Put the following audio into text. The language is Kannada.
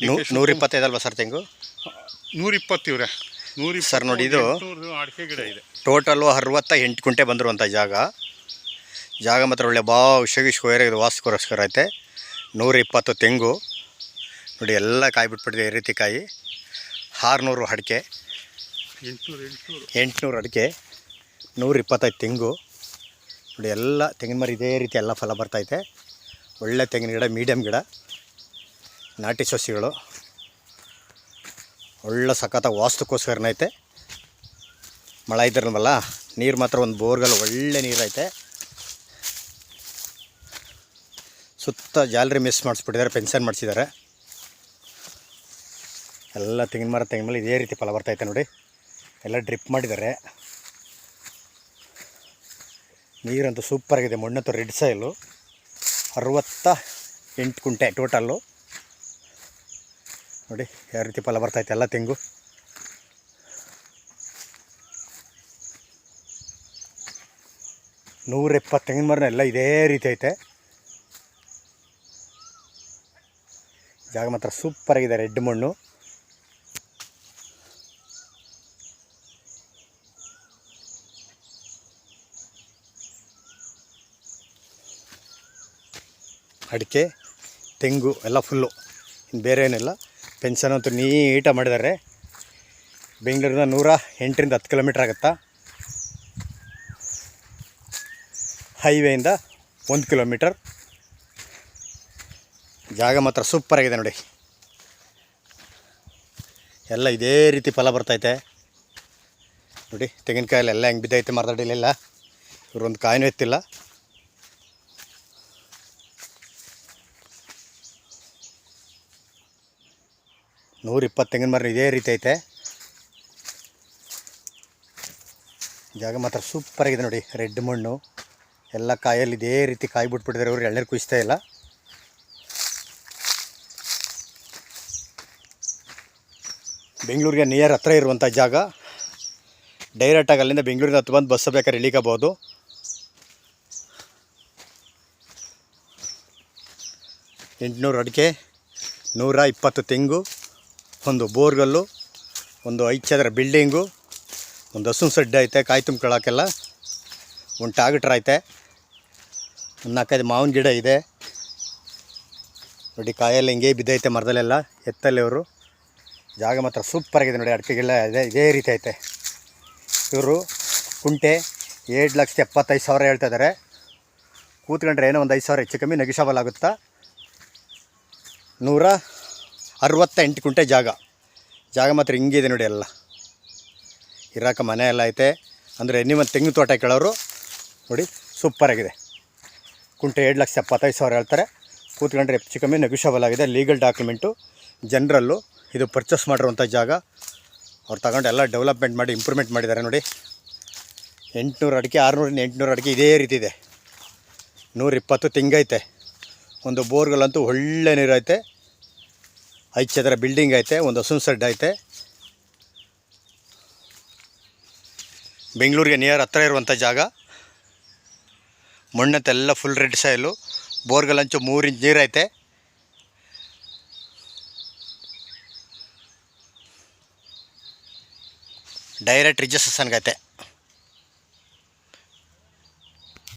125 ಅಲ್ವಾ ಸರ್ ತೆಂಗು? 120 ಇವ್ರೆ. 120 ಸರ್ ನೋಡಿ, ಇದು ಅಡಿಕೆ ಗಿಡ ಇದೆ. ಟೋಟಲು 68 ಕುಂಟೆ ಬಂದಿರುವಂಥ ಜಾಗ ಮಾತ್ರ ಒಳ್ಳೆ ವಿಷಗಿಷ್ಕರ ವಾಸ್ತುಕೋಸ್ಕರ ಐತೆ. 120 ತೆಂಗು ನೋಡಿ, ಎಲ್ಲ ಕಾಯಿ ಬಿಟ್ಬಿಟ್ಟಿದೆ ಈ ರೀತಿ ಕಾಯಿ. 600 ಅಡಿಕೆ, 800 ಅಡಿಕೆ, 125 ತೆಂಗು ನೋಡಿ. ಎಲ್ಲ ತೆಂಗಿನ ಮರ ಇದೇ ರೀತಿ ಎಲ್ಲ ಫಲ ಬರ್ತೈತೆ. ಒಳ್ಳೆ ತೆಂಗಿನ ಗಿಡ, ಮೀಡಿಯಮ್ ಗಿಡ, ನಾಟಿ ಸಸಿಗಳು, ಒಳ್ಳೆ ಸಖತ್ತ ವಾಸ್ತುಕೋಸ್ಕರನೈತೆ. ಮಳೆ ಇದ್ರಲ್ವಲ್ಲ, ನೀರು ಮಾತ್ರ ಒಂದು ಬೋರ್ಗಲ್ ಒಳ್ಳೆ ನೀರೈತೆ. ಸುತ್ತ ಜಾಲರಿ ಮಿಸ್ ಮಾಡಿಸ್ಬಿಟ್ಟಿದ್ದಾರೆ, ಪೆನ್ಷನ್ ಮಾಡಿಸಿದ್ದಾರೆ. ಎಲ್ಲ ತೆಂಗಿನ ಮೇಲೆ ಇದೇ ರೀತಿ ಫಲ ಬರ್ತೈತೆ ನೋಡಿ. ಎಲ್ಲ ಡ್ರಿಪ್ ಮಾಡಿದ್ದಾರೆ. ನೀರಂತೂ ಸೂಪರಾಗಿದೆ. ಮಣ್ಣಂತೂ ರೆಡ್ ಸಾಯಿಲು. 68 ಕುಂಟೆ ಟೋಟಲ್ಲು ನೋಡಿ, ಯಾವ ರೀತಿ ಫಲ ಬರ್ತೈತೆ ಎಲ್ಲ ತೆಂಗು. ನೂರ 170 ತೆಂಗಿನ ಮರನ ಎಲ್ಲ ಇದೇ ರೀತಿ ಐತೆ. ಜಾಗ ಮಾತ್ರ ಸೂಪರಾಗಿದೆ, ರೆಡ್ ಮಣ್ಣು. ಅಡಿಕೆ ತೆಂಗು ಎಲ್ಲ ಫುಲ್ಲು, ಇನ್ನು ಬೇರೆ ಏನಿಲ್ಲ. ಪೆನ್ಷನ್ ಅಂತೂ ನೀಟಾಗಿ ಮಾಡಿದ್ದಾರೆ. ಬೆಂಗಳೂರಿನ 108ರಿಂದ 10 ಕಿಲೋಮೀಟ್ರ್ ಆಗುತ್ತಾ. ಹೈವೇಯಿಂದ 1 ಕಿಲೋಮೀಟರ್. ಜಾಗ ಮಾತ್ರ ಸೂಪರಾಗಿದೆ ನೋಡಿ. ಎಲ್ಲ ಇದೇ ರೀತಿ ಫಲ ಬರ್ತೈತೆ ನೋಡಿ. ತೆಂಗಿನಕಾಯಲ್ಲೆಲ್ಲ ಹೆಂಗೆ ಬಿದ್ದೈತೆ ಮರದಡಿಲೆಲ್ಲ. ಇವ್ರೊಂದು ಕಾಯಿನೂ ಎತ್ತಿಲ್ಲ. ನೂರ 120 ತೆಂಗಿನ ಮರ ಇದೇ ರೀತಿ ಐತೆ. ಜಾಗ ಮಾತ್ರ ಸೂಪರಾಗಿದೆ ನೋಡಿ. ರೆಡ್ ಮಣ್ಣು, ಎಲ್ಲ ಕಾಯಲ್ಲಿ ಇದೇ ರೀತಿ ಕಾಯಿ ಬಿಟ್ಬಿಟ್ಟಿದ್ದಾರೆ. ಇವರು ಎಳ್ನೀರು ಕುಯಿಸ್ತಾ ಇಲ್ಲ. ಬೆಂಗಳೂರಿಗೆ ನಿಯರ್ ಹತ್ರ ಇರುವಂಥ ಜಾಗ. ಡೈರೆಕ್ಟಾಗಿ ಅಲ್ಲಿಂದ ಬೆಂಗಳೂರಿಂದ ಹತ್ತು ಬಂದು ಬಸ್ ಬೇಕಾದ್ರೆ ಇಳಿಕಬೋದು. ಎಂಟುನೂರು ಅಡಿಕೆ, 120 ತೆಂಗು, ಒಂದು ಬೋರ್ಗಲ್ಲು, ಒಂದು 5 ಚದರ ಬಿಲ್ಡಿಂಗು, ಒಂದು ಹಸುನ ಸಡ್ಡೆ ಐತೆ ಕಾಯಿ ತುಂಬ್ಕೊಳ್ಳೋಕ್ಕೆಲ್ಲ, ಒಂದು ಟ್ರಾಕ್ಟರ್ ಐತೆ, ಒಂದು 4-5 ಮಾವಿನ ಗಿಡ ಇದೆ ನೋಡಿ. ಕಾಯೆಲ್ಲ ಹಿಂಗೆ ಬಿದ್ದೈತೆ ಮರದಲ್ಲೆಲ್ಲ, ಎತ್ತಲ್ಲಿ ಅವರು. ಜಾಗ ಮಾತ್ರ ಸೂಪರಾಗಿದೆ ನೋಡಿ. ಅಡಿಕೆಗೆಲ್ಲ ಇದೇ ರೀತಿ ಐತೆ. ಇವರು ಕುಂಟೆ 7,75,000 ಹೇಳ್ತಾ ಇದ್ದಾರೆ. ಕೂತ್ಕೊಂಡ್ರೆ ಏನೋ ಒಂದು 5,000 ಹೆಚ್ಚು ಕಮ್ಮಿ ನೆಗಿಷಬಲ್ ಆಗುತ್ತಾ. 168 ಕುಂಟೆ ಜಾಗ ಮಾತ್ರ ಹಿಂಗಿದೆ ನೋಡಿ. ಎಲ್ಲ ಇರಾಕ ಮನೆ ಎಲ್ಲ ಐತೆ. ಅಂದರೆ ನೀವು ತೆಂಗಿನ ತೋಟ ಕೇಳೋರು ನೋಡಿ, ಸೂಪರಾಗಿದೆ. ಕುಂಟೆ 7,75,000 ಹೇಳ್ತಾರೆ. ಕೂತ್ಕೊಂಡ್ರೆ ಹೆಚ್ಚು ಕಮ್ಮಿ ನೆಗಿಷಬಲ್ ಆಗಿದೆ. ಲೀಗಲ್ ಡಾಕ್ಯುಮೆಂಟು, ಜನರಲ್ಲು. ಇದು ಪರ್ಚೇಸ್ ಮಾಡಿರುವಂಥ ಜಾಗ. ಅವ್ರು ತಗೊಂಡು ಎಲ್ಲ ಡೆವಲಪ್ಮೆಂಟ್ ಮಾಡಿ ಇಂಪ್ರೂವ್ಮೆಂಟ್ ಮಾಡಿದ್ದಾರೆ ನೋಡಿ. 800 ಅಡಿಕೆ, 600-800 ಅಡಿಕೆ ಇದೇ ರೀತಿ ಇದೆ. 120 ತೆಂಗೈತೆ. ಒಂದು ಬೋರ್ಗಳಂತೂ ಒಳ್ಳೆ ನೀರು ಐತೆ. 5 ಚದರ ಬಿಲ್ಡಿಂಗ್ ಐತೆ, ಒಂದು ಹಸುನ ಸೆಡ್ ಐತೆ. ಬೆಂಗಳೂರಿಗೆ ನಿಯರ್ ಹತ್ರ ಇರುವಂಥ ಜಾಗ. ಮಣ್ಣತ್ತೆಲ್ಲ ಫುಲ್ ರೆಡ್ ಸಾಯಿಲು. ಬೋರ್ಗಲಂಚು 3 ಇಂಚ್ ನೀರು ಐತೆ. ಡೈರೆಕ್ಟ್ ರಿಜಿಸ್ಟ್ರೇಷನ್ಗೆ ಐತೆ.